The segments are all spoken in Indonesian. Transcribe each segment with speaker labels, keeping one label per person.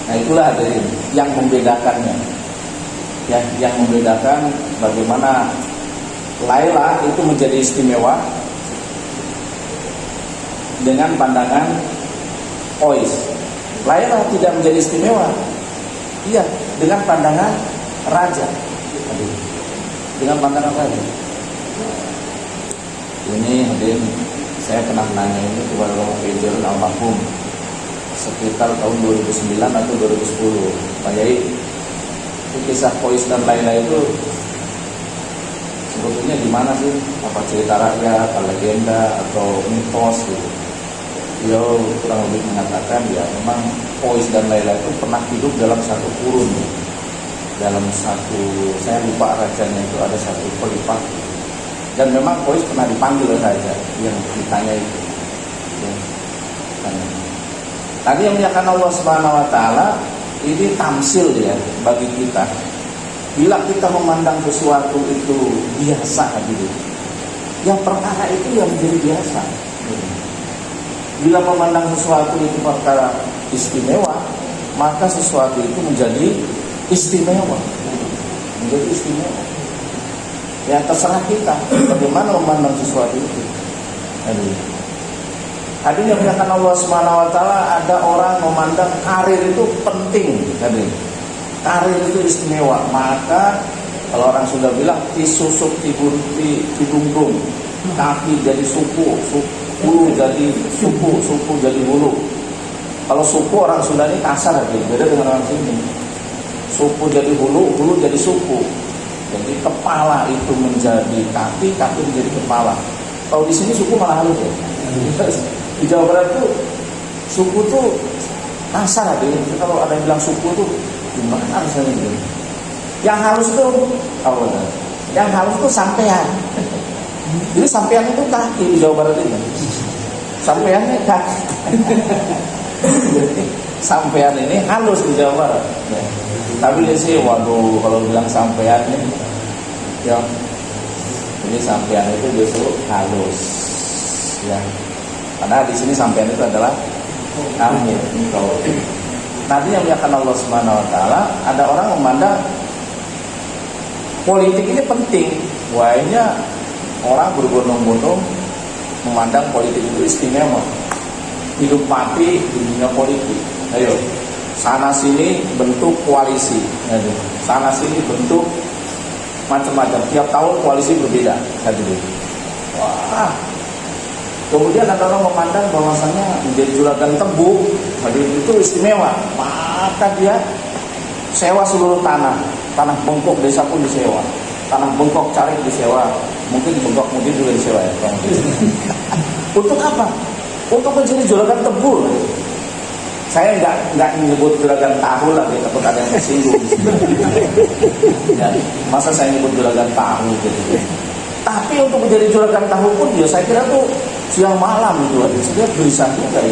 Speaker 1: Nah itulah dari yang membedakannya, ya, yang membedakan bagaimana Laila itu menjadi istimewa dengan pandangan Qais. Laila tidak menjadi istimewa, iya, dengan pandangan raja, dengan pandangan raja. Ini hadirin, saya pernah nanya ini kepada Romo Fidel almarhum sekitar tahun 2009 atau 2010. Pak Yai, kisah Qais dan Laila itu sebetulnya di mana sih? Apa cerita rakyat, atau legenda, atau mitos gitu? Beliau kurang lebih mengatakan ya memang Qais dan Laila itu pernah hidup dalam satu kurun, dalam satu, saya lupa rajanya itu ada satu khalifah, dan memang Qais pernah dipanggil raja yang ditanya itu. Ya, tanya. Tadi yang menyatakan Allah Subhanahu Wa Taala ini tamsil ya bagi kita. Bila kita memandang sesuatu itu biasa gitu, yang perkara itu yang menjadi biasa. Bila memandang sesuatu itu perkara istimewa, maka sesuatu itu menjadi istimewa, menjadi istimewa. Ya terserah kita bagaimana memandang sesuatu itu. Hadirin yang dimuliakan Allah Subhanahu Wa Taala, ada orang memandang karir itu penting, hadirin. Karir itu istimewa, maka kalau orang sudah bilang disusuk dibungkung, kaki jadi suku, hulu jadi suku jadi hulu. Kalau suku orang Sunda ini kasar lagi, beda dengan orang sini. Suku jadi hulu, hulu jadi suku. Jadi kepala itu menjadi kaki, kaki menjadi kepala. Kalau di sini suku malah halus ya. Di Jawa Barat tuh suku tuh kasar aja. Kalau ada yang bilang suku tuh gimana rasanya gitu. Yang halus tuh apa? Yang halus tuh sampean. Jadi sampean itu kaki di Jawa Barat ini. Sampeannya kaki. Jadi sampean ini halus di Jawa Barat. Ya. Tapi dia sih waduh kalau bilang sampean ini ya. Jadi sampean itu justru halus. Ya. Padahal di sini sampean itu adalah amir, engkau. Nanti yang diakan Allah Subhanahu Wa Taala, ada orang memandang politik ini penting. Wahnya orang berbondong-bondong memandang politik itu istimewa. Hidup mati di dunia politik. Ayo, sana sini bentuk koalisi, sana sini bentuk macam-macam. Tiap tahun koalisi berbeda. Wah. Kemudian ada orang memandang bahwasanya menjadi juragan tebu itu istimewa, maka dia sewa seluruh tanah bengkok desa pun disewa, tanah bengkok Carik disewa, mungkin bengkok mungkin juga disewa ya. Untuk apa? Untuk menjadi juragan tebu. Saya nggak menyebut juragan tahu lagi, takut ada yang tersinggung. Ya, masa saya nyebut juragan tahu gitu. Tapi untuk menjadi juragan tahu pun ya saya kira tuh siang malam itu ada setiap gelisah juga ya.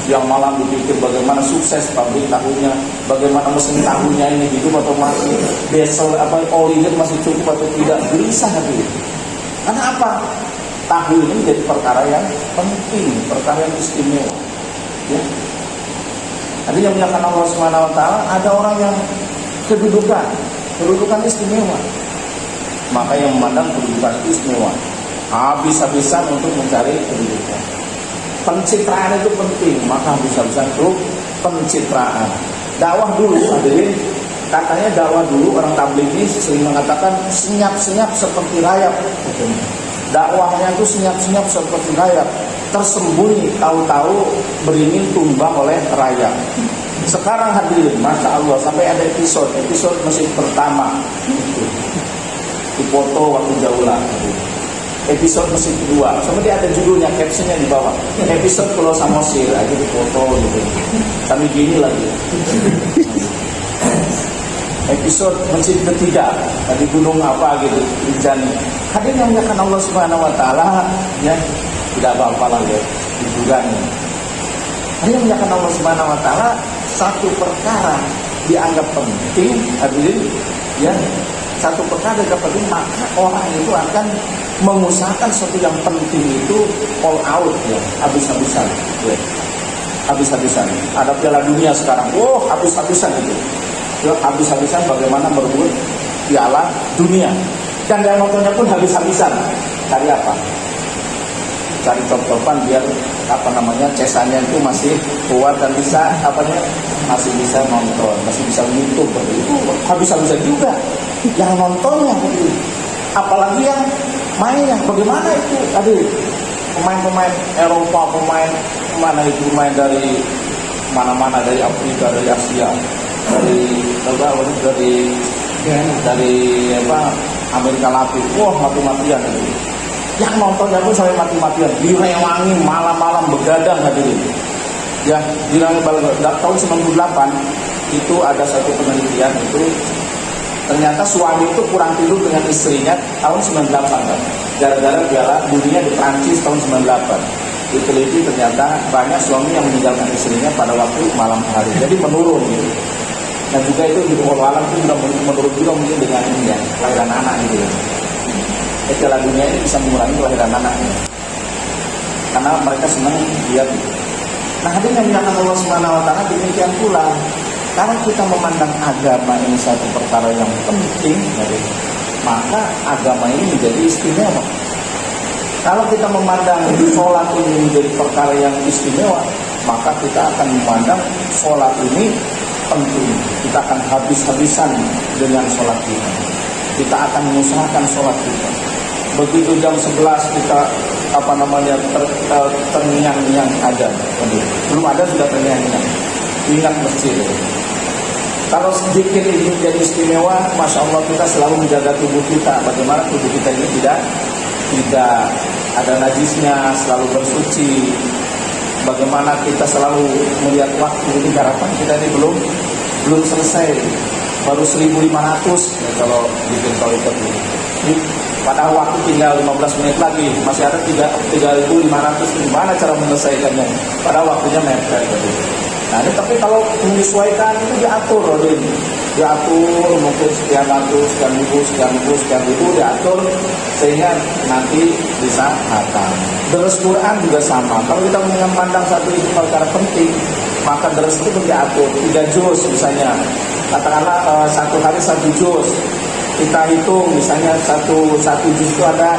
Speaker 1: Siang malam dipikir bagaimana sukses pabrik tahunya, bagaimana mesin tahunya ini hidup atau mati, diesel apa olinya masih cukup atau tidak, gelisah hati. Karena apa? Tahu ini menjadi perkara yang penting, perkara yang istimewa. Ya. Tadi yang menyatakan Allah Subhanahu Wa Taala, ada orang yang kedudukan istimewa. Maka yang memandang kedudukan itu istimewa, habis-habisan untuk mencari kedudukan. Pencitraan itu penting, maka habis-habisan untuk pencitraan. Dakwah dulu, hadirin, katanya dakwah dulu orang tabligh ini sering mengatakan senyap-senyap seperti rayap. Dakwahnya itu senyap-senyap seperti rayap, tersembunyi tahu-tahu beringin tumbang oleh rayap. Sekarang hadirin, masya Allah, sampai ada episode masih pertama. Dipoto waktu jauh lah. Episode mesin kedua, sama dia ada judulnya, captionnya di bawah. Episode Pulau Samosir, aja di foto gitu. Sambil gini lagi. Episode mesin ketiga, di gunung apa gitu, Rinjani. Hadirin yang muliakan Allah Subhanahu Wa Taala, ya tidak apa-apa lah ya, hiburannya. Hadirin yang muliakan Allah Subhanahu Wa Taala, satu perkara dianggap penting, hadirin, ya. Satu perkara yang penting, maka orang itu akan mengusahakan sesuatu yang penting itu all out ya, habis-habisan ya. habis-habisan. Ada Piala Dunia sekarang, habis-habisan itu. Habis-habisan bagaimana merebut Piala Dunia. Dan yang nontonnya pun habis-habisan. Cari apa? Cari top-topan biar cesanya itu masih kuat dan bisa masih bisa nonton, masih bisa YouTube. Itu habis-habisan juga. Yang nontonnya begitu. Apalagi yang mainnya, bagaimana itu? Aduh, pemain-pemain Eropa, pemain dari mana-mana, dari Afrika, dari Asia, dari Amerika Latin. Wah, mati-matian itu. Yang nontonnya pun sampai mati-matian, direwangi malam-malam begadang hadirin. Ya, direwangi tahun 98 itu ada satu penelitian itu ternyata suami itu kurang tidur dengan istrinya tahun 98 kan. Gara-gara Piala Dunia di Prancis tahun 98. Diteliti ternyata banyak suami yang meninggalkan istrinya pada waktu malam hari. Jadi menurun gitu. Dan juga itu di alam itu juga menurun juga mungkin dengan ini ya, kelahiran anak gitu ya. Piala Dunia ini bisa mengurangi kelahiran anaknya. Karena mereka senang lihat gitu. Nah, hadirin yang dimuliakan Allah Subhanahu wa taala, demikian pula kalau kita memandang agama ini satu perkara yang penting, maka agama ini menjadi istimewa. Kalau kita memandang sholat ini menjadi perkara yang istimewa, maka kita akan memandang sholat ini penting. Kita akan habis-habisan dengan sholat kita. Kita akan mengusahakan sholat kita. Begitu jam 11 kita terngiang-ngiang ada. Belum ada sudah terngiang-ngiang. Ingat masjid. Kalau sedikit ini menjadi istimewa, Masya Allah kita selalu menjaga tubuh kita. Bagaimana tubuh kita ini tidak ada najisnya, selalu bersuci. Bagaimana kita selalu melihat waktu ini, harapan kita ini belum selesai. Baru 1.500 ya, kalau bikin toilet ini. Padahal waktu tinggal 15 menit lagi, masih ada 3.500. Gimana cara menyelesaikannya? Padahal waktunya mepet. Nah, tapi kalau menyesuaikan itu diatur, mungkin sekian ratus, sekian ribu diatur sehingga nanti bisa hatam. Deres Quran juga sama. Kalau kita memandang satu itu perkara penting, maka deres itu diatur 3 juz misalnya. Katakanlah satu hari 1 juz. Kita hitung misalnya satu juz itu ada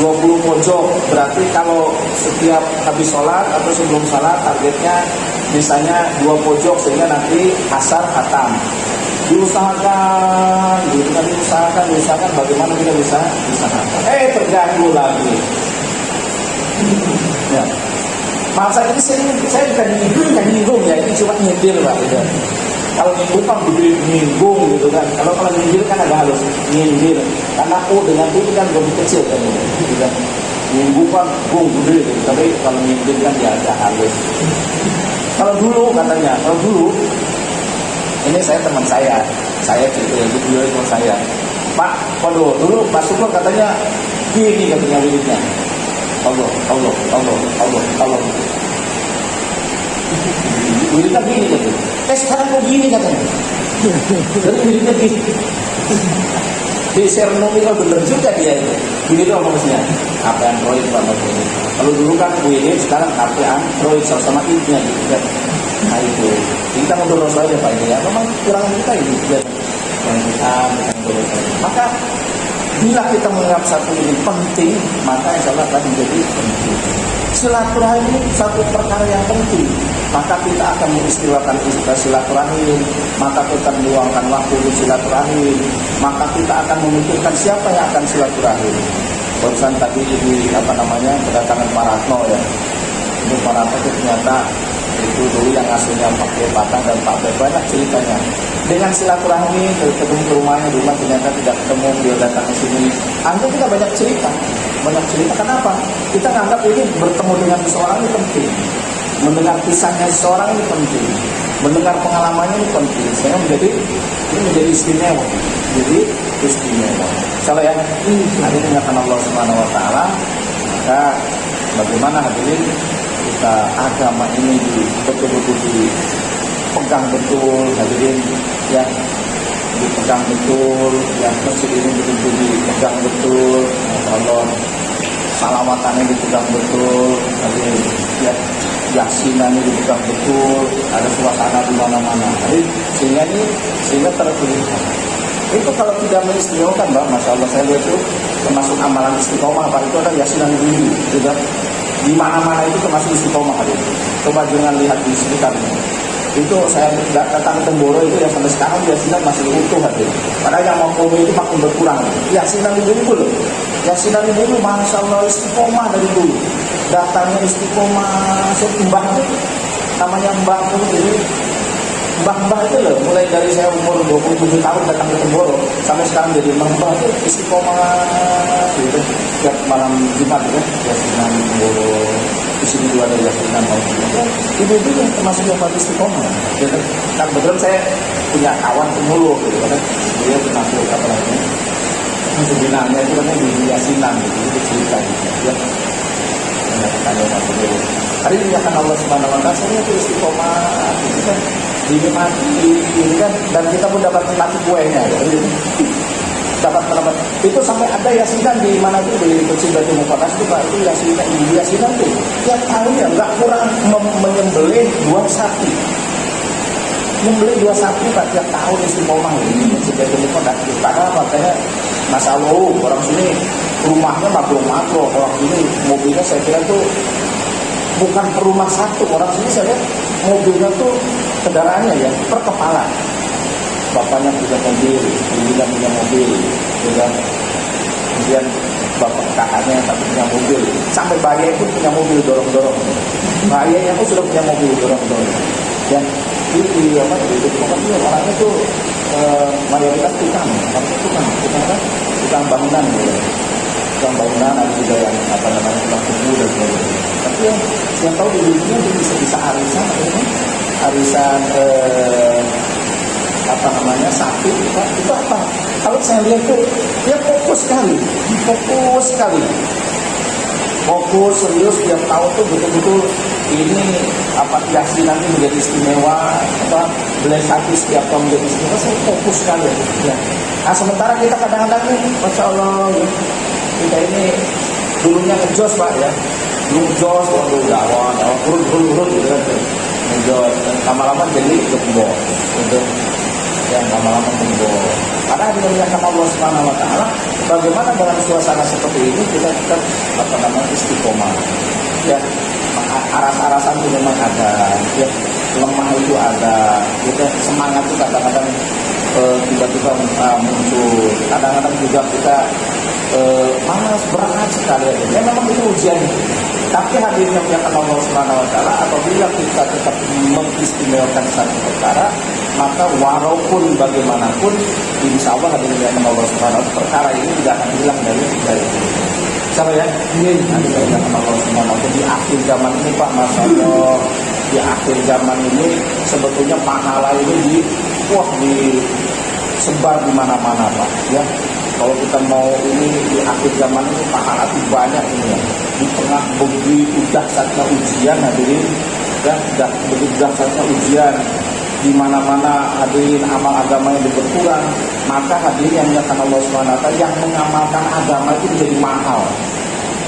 Speaker 1: 20 pojok. Berarti kalau setiap habis sholat atau sebelum sholat targetnya misalnya 2 pojok sehingga nanti asar khatam. Diusahakan bagaimana kita bisa khatam. Terganggu lagi. Ya. Maaf saya bukan nyinggung ya, ini cuma nyindir Pak. Gitu. Kalau nyinggung kan nyinggung gitu kan. Kalau nyindir kan agak halus, nyindir. Karena dengan itu kan lebih kecil kan. Gitu kan. Nyinggung kan gede gitu. Tapi kalau nyindir kan ya agak halus. Kalau dulu ini saya teman saya cerita ya, beliau teman saya. Pak, dulu Pak Syukur katanya gini katanya wiridnya. Allah. Wiridnya gini katanya. Sekarang kok gini katanya. Jadi wiridnya gini. Di Sernomi kan bener juga dia itu. Gini tuh maksudnya. HP Android Pak. Kalau dulu kan wirid, sekarang HP Android sama ibunya gitu kan. Nah itu kita ngobrol saja Pak ini ya. Memang kurang kita ini bukan. Maka bila kita menganggap satu ini penting, maka insya Allah akan menjadi penting. Silaturahmi satu perkara yang penting. Maka kita akan mengistilakan silaturahmi, maka kita meluangkan waktu untuk silaturahmi, maka kita akan memikirkan siapa yang akan silaturahmi. Barusan tadi kedatangan Pak Ratno ya. Untuk Pak Ratno itu ternyata itu dulu yang aslinya pakai Patah dan Pak Beb, banyak ceritanya. Dengan silaturahmi ketemu ke rumahnya, di rumah ternyata tidak ketemu, dia datang ke sini. Anda kita banyak cerita. Kenapa? Kita menganggap ini bertemu dengan seseorang ini penting. Mendengar kisahnya seseorang ini penting. Mendengar pengalamannya ini penting. Sehingga menjadi istimewa. Jadi istimewa. Salah ya. Hari ini akan Allah Subhanahu wa taala. Maka bagaimana hadirin kita agama ini betul-betul dipegang betul hadirin ya, dipegang betul ya, masjid ini betul-betul dipegang betul, Masya Allah, salawatannya dipegang betul hadirin ya. yasinan itu betul, ada suasana di mana-mana. Jadi sehingga terpilih. Itu kalau tidak mengistimewakan, Mbak, Masya Allah, saya lihat itu termasuk amalan istiqomah, Pak, itu ada yasinan dulu, juga di mana-mana itu termasuk istiqomah hari itu. Coba jangan lihat di sekitarnya. Itu saya datang ke Temboro itu yang sampai sekarang yasinan masih utuh hari. Padahal yang mau komi itu makin berkurang. Yasinan dulu loh. Yasinan dulu, Masya Allah, istiqomah dari dulu. Datangnya istiqomah, mbah itu namanya mbah itu. Mbah-mbah itu loh, mulai dari saya umur 27 tahun datang ke Temboro sampai sekarang jadi mbah itu istiqomah gitu. Setiap malam Jumat ya, yasinan Temboro. Di sini juga ada yasinan tahun itu yang termasuk yang paling istiqomah. Gitu. Nah, kebetulan saya punya kawan pemuluh gitu kan. Dia termasuk apa namanya? Sebenarnya itu kan di yasinan gitu, itu cerita gitu ya. Hari ini akan Allah Subhanahu wa taala saya itu istiqomah gitu kan. Dinikmati ini kan, dan kita pun dapat menikmati kuenya gitu. Dapat itu sampai ada yasinan di mana tuh di Kecil Batu Mufakas itu Pak, itu yasinan tuh tiap tahun ya nggak kurang menyembelih 2 sapi. Menyembelih 2 sapi Pak tiap tahun istiqomah ini Kecil Batu Mufakas. Karena makanya Masya Allah, orang sini rumahnya makro-makro, orang sini mobilnya saya kira tuh bukan per rumah satu, orang sini saya lihat mobilnya tuh kendaraannya ya per kepala. Bapaknya punya mobil, ibunya punya mobil, juga kemudian bapak kakaknya yang tapi punya mobil, sampai bayi itu punya mobil dorong-dorong. Bayinya pun sudah punya mobil dorong-dorong. Dan di orangnya tuh mayoritas tukang bangunan gitu. Tukang bangunan, ada juga yang apa namanya tukang kubu dan sebagainya. Tapi yang tahu di dunia dia bisa arisan, arisan apa namanya sapi itu apa? Kalau saya lihat tuh dia fokus sekali, fokus serius tiap tahun tuh betul-betul ini apa yasinan ini menjadi istimewa, apa beli sapi setiap tahun menjadi istimewa, saya fokus sekali ya. Nah sementara kita kadang-kadang nih, Masya Allah ya, kita ini dulunya ngejos Pak ya, dulu ngejos, waduh gawat, urut gitu kan, ngejos, lama-lama jadi gembos, gitu. Yang lama-lama gembos. Karena dimuliakan Allah Subhanahu Wa Taala, bagaimana dalam suasana seperti ini kita tetap apa namanya istiqomah, ya aras-arasan itu memang ada, ya lemah itu ada, kita semangat itu kadang-kadang tiba-tiba muncul, kadang-kadang juga kita malas berat sekali ya memang itu ujian. Tapi hadirnya yang Allah Subhanahu Wa Taala apabila kita tetap mengistimewakan satu perkara, maka walaupun bagaimanapun insya Allah hadirnya Allah Subhanahu Wa Taala perkara ini tidak akan hilang dari siapa ya? Hadirnya Allah Subhanahu Wa Taala di akhir zaman ini Pak, Masya Allah, di akhir zaman ini sebetulnya pahala ini disebar di mana-mana Pak ya. Kalau kita mau ini di akhir zaman ini pahala itu banyak ini ya. Di tengah begitu dahsyatnya ujian hadirin ya, begitu dahsyatnya ujian di mana-mana hadirin amal agama yang berkurang, maka hadirin yang menyatakan Allah SWT yang mengamalkan agama itu menjadi mahal.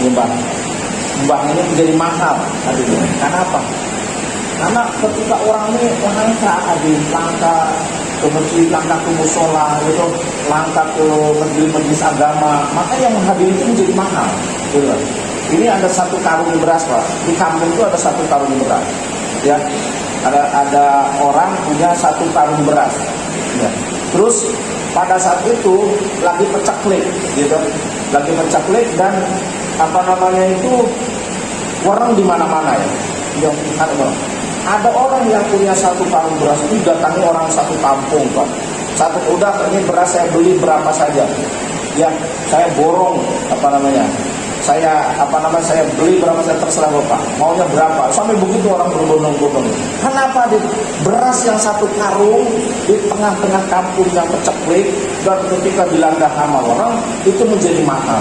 Speaker 1: Ya, Mbah ini menjadi mahal hadirin. Karena apa? Karena ketika orang ini langka hadirin, langka ke masjid, langkah ke musola, itu langkah ke majelis agama, maka yang menghadiri itu menjadi mahal. Gitu. Ini ada 1 karung beras Pak. Di kampung itu ada 1 karung beras. Ya, ada orang punya 1 karung beras. Ya. Terus pada saat itu lagi pecaklik, gitu. Lagi pecaklik dan apa namanya itu warung di mana-mana ya. Yang ada orang yang punya 1 karung beras itu datangi orang 1 kampung Pak. Udah ini beras saya beli berapa saja. Ya, saya borong saya beli berapa saya terserah Bapak. Maunya berapa? Sampai begitu orang berbondong-bondong. Kenapa beras yang 1 karung di tengah-tengah kampung yang peceklik dan ketika dilanda hama orang itu menjadi mahal.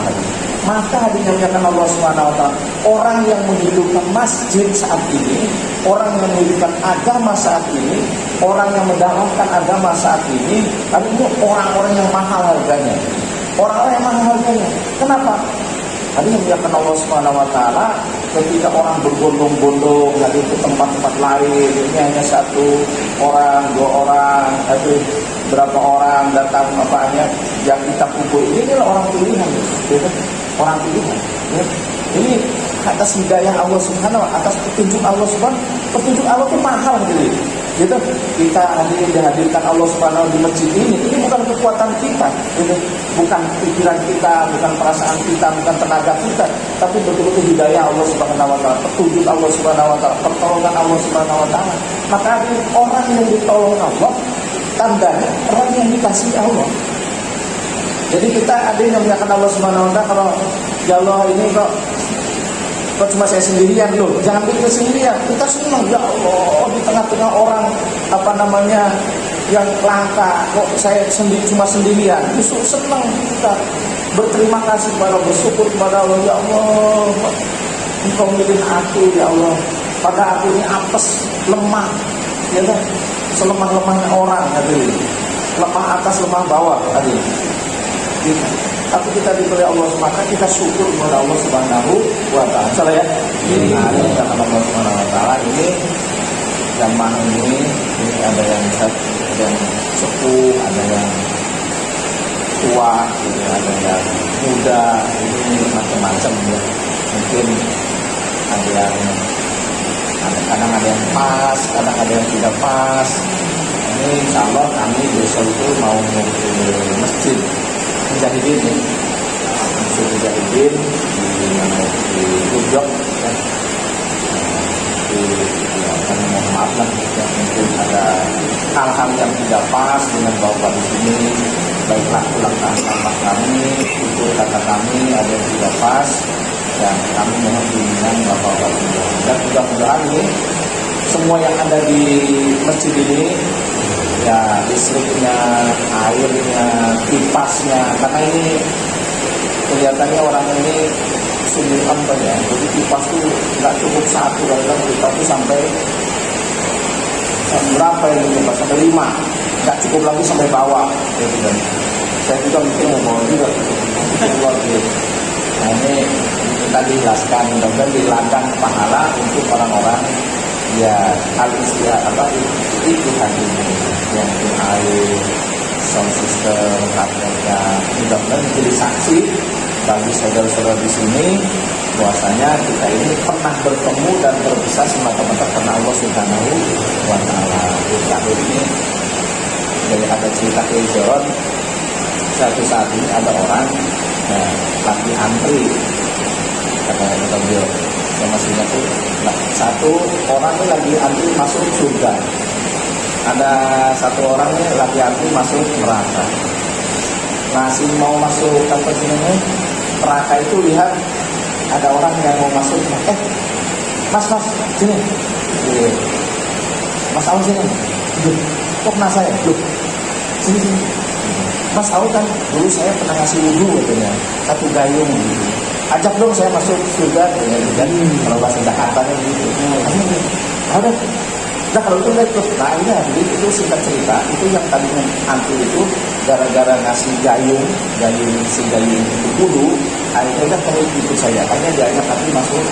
Speaker 1: Maka dinyatakan Allah SWT, orang yang menghidupkan masjid saat ini, orang yang menghidupkan agama saat ini, orang yang mendakwahkan agama saat ini, tapi itu orang-orang yang mahal harganya. Orang-orang yang mahal harganya. Kenapa? Tadi dinyatakan Allah SWT, ketika orang berbondong-bondong hadir ke tempat-tempat lain, ini hanya satu orang, dua orang, atau berapa orang datang apanya yang kita kumpul, ini adalah orang pilihan, ya kan? Orang pilihan. Ya. Ini atas hidayah Allah Subhanahu wa taala, atas petunjuk Allah Subhanahu. Petunjuk Allah itu mahal gitu. Gitu. Kita dihadirkan Allah Subhanahu di masjid ini bukan kekuatan kita, gitu. Bukan pikiran kita, bukan perasaan kita, bukan tenaga kita, tapi betul-betul hidayah Allah Subhanahu wa taala, petunjuk Allah Subhanahu wa taala, pertolongan Allah Subhanahu wa taala. Maka orang yang ditolong Allah tandanya orang yang dikasih Allah. Jadi kita ada yang memuliakan Allah Subhanahu wa taala. Kalau ya Allah ini kok cuma saya sendirian loh, jangan pikir sendirian. Kita senang ya Allah di tengah-tengah orang yang langka, kok saya cuma sendirian. Justru senang kita berterima kasih kepada Allah, bersyukur kepada Allah. Ya Allah, Engkau milih aku ya Allah. Pada aku ini apes, lemah, ya kan? Selemah-lemahnya orang tadi, lemah atas, lemah bawah tadi. Tapi kita diberi Allah, maka kita syukur kepada Allah Subhanahu wa taala. Salah ya? Ini ada Allah Subhanahu wa taala ini zaman ini ada yang sepuh, ada yang tua, ada yang muda, ini macam-macam ya. Mungkin ada yang kadang ada yang pas, kadang ada yang tidak pas. Ini insya Allah kami besok itu mau ke masjid Mujahidin, masjid Mujahidin di Ujok, ya. Mohon maaf lah, ya, mungkin ada hal-hal yang tidak pas dengan bapak di sini, baiklah ulang tahun kami, tutur kata kami ada yang tidak pas, dan kami mohon bimbingan bapak-bapak semua. Dan mudah-mudahan ini semua yang ada di masjid ini, ya listriknya, airnya, kipasnya, karena ini kelihatannya orang ini sungguhan banyak. Jadi kipas itu nggak cukup satu, kadang kipas itu sampai berapa ini kipas, sampai 5, nggak cukup lagi sampai bawah. Gitu kan. Saya juga mungkin mau bawa juga keluar gitu. Nah ini kita dijelaskan, mudah-mudahan di ladang pahala untuk orang-orang ya itu hadirin yang air, sound system, karya, mudah-mudahan menjadi saksi bagi saudara-saudara di sini bahwasanya kita ini pernah bertemu dan berpisah semata-mata karena Allah Subhanahu wa taala. Tahun ini dari ada cerita kehidupan, satu saat ini ada orang lagi antri, kata beliau, saya masih ingat tuh, satu orang ini lagi antri masuk surga, ada satu orang ini lagi antri masuk neraka. Masih mau masuk apa sih namanya neraka itu, lihat ada orang yang mau masuk, mas sini, mas tahu sini, kok kena saya, sini, mas tahu kan dulu saya pernah ngasih wudhu katanya, satu gayung, ajak dong saya masuk surga, dan kalau bahasa Jakartanya gitu, ada. Nah kalau itu lihat tuh, nah ini itu singkat cerita, itu yang tadinya antri itu gara-gara ngasih gayung itu dulu, akhirnya kamu ikut saya, akhirnya dia nanti masuk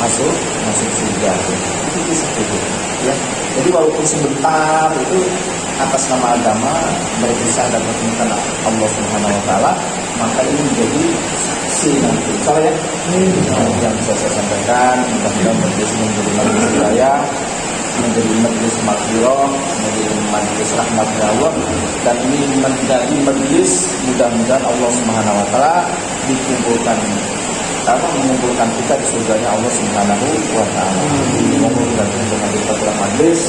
Speaker 1: surga. Itu kisah itu, ya. Jadi walaupun sebentar itu atas nama agama berpisah dan bertemu Allah Subhanahu wa taala, maka ini menjadi saksi nanti. Soalnya yang bisa saya sampaikan, mudah-mudahan menjadi majelis hidayah, menjadi majelis maghfirah, menjadi majelis rahmat Allah, dan ini menjadi majelis mudah-mudahan Allah Subhanahu wa taala mengumpulkan kita di surganya Allah Subhanahu wa taala. Semoga kita dengan majelis.